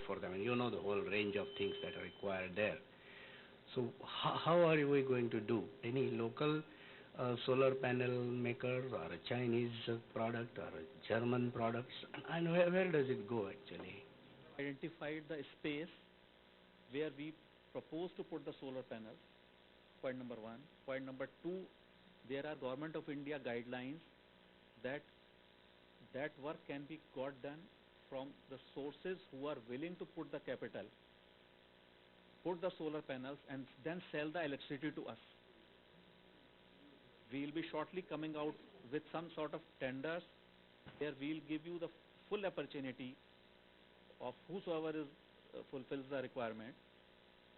for them. And you know the whole range of things that are required there. So how are we going to do? Any local solar panel maker or a Chinese product or a German products? And where does it go actually? Identified the space where we propose to put the solar panels. Point number one. Point number two, there are Government of India guidelines that work can be got done from the sources who are willing to put the capital, put the solar panels, and then sell the electricity to us. We will be shortly coming out with some sort of tenders where we will give you the full opportunity of whosoever is fulfills the requirement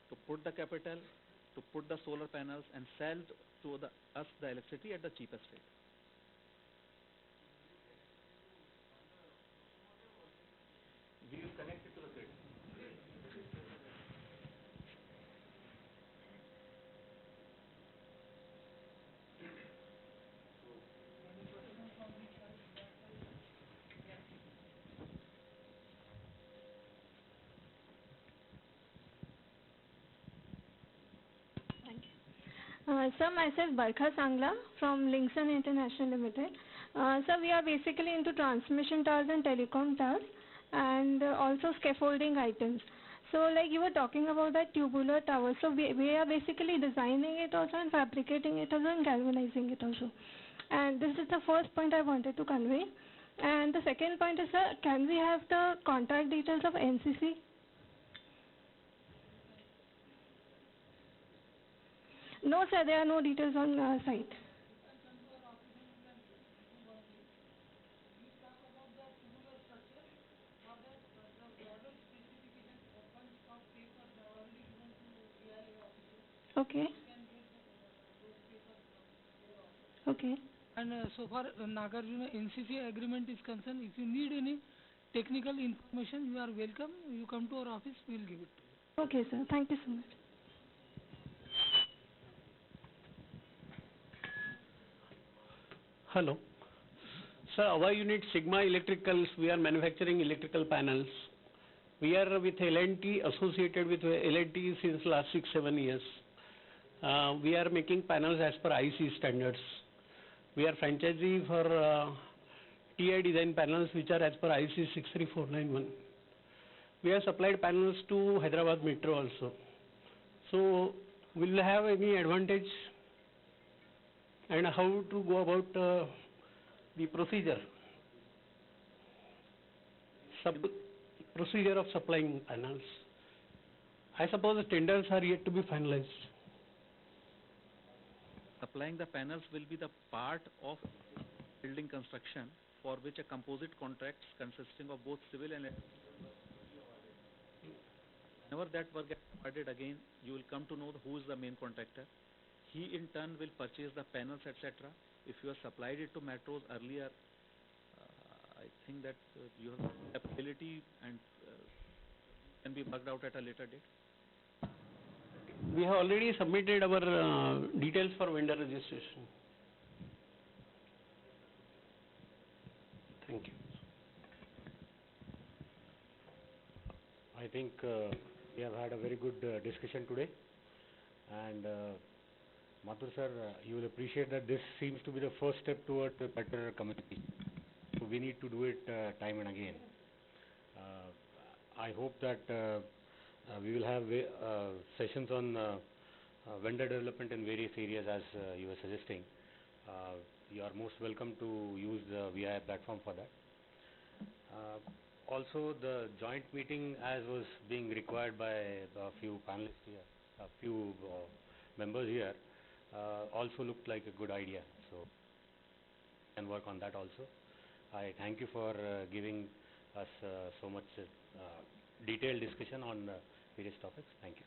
to put the capital, to put the solar panels and sell to us the electricity at the cheapest rate. We will connect it to the grid. Sir, myself Barkha Sangla from Linkson International Limited. Sir, we are basically into transmission towers and telecom towers and also scaffolding items. So like you were talking about that tubular tower, so we are basically designing it also and fabricating it also and galvanizing it also. And this is the first point I wanted to convey. And the second point is, sir, can we have the contact details of NCC? No, sir, there are no details on site. Okay. Okay. And so far Nagarjuna NCC agreement is concerned, if you need any technical information, you are welcome. You come to our office, we will give it to you. Okay, sir. Thank you so much. Hello. Sir, our unit Sigma Electricals, we are manufacturing electrical panels. We are with L&T, associated with L&T since last 6-7 years. We are making panels as per IC standards. We are franchisee for TI design panels which are as per IC 63491. We have supplied panels to Hyderabad Metro also. So, will you have any advantage? And how to go about the procedure? Procedure of supplying panels. I suppose the tenders are yet to be finalized. Supplying the panels will be the part of building construction for which a composite contract consisting of both civil and whenever that work gets awarded again, you will come to know who is the main contractor. He in turn will purchase the panels, etc. If you have supplied it to metros earlier, I think that your ability and can be worked out at a later date. We have already submitted our details for vendor registration. Thank you. I think we have had a very good discussion today, and Mathur sir, you will appreciate that this seems to be the first step towards a better community. So we need to do it time and again. I hope that we will have sessions on vendor development in various areas as you were suggesting. You are most welcome to use the VI platform for that. Also, the joint meeting, as was being required by a few panelists here, a few members here, also looked like a good idea. So, we can work on that also. I thank you for giving us so much detailed discussion on various topics. Thank you.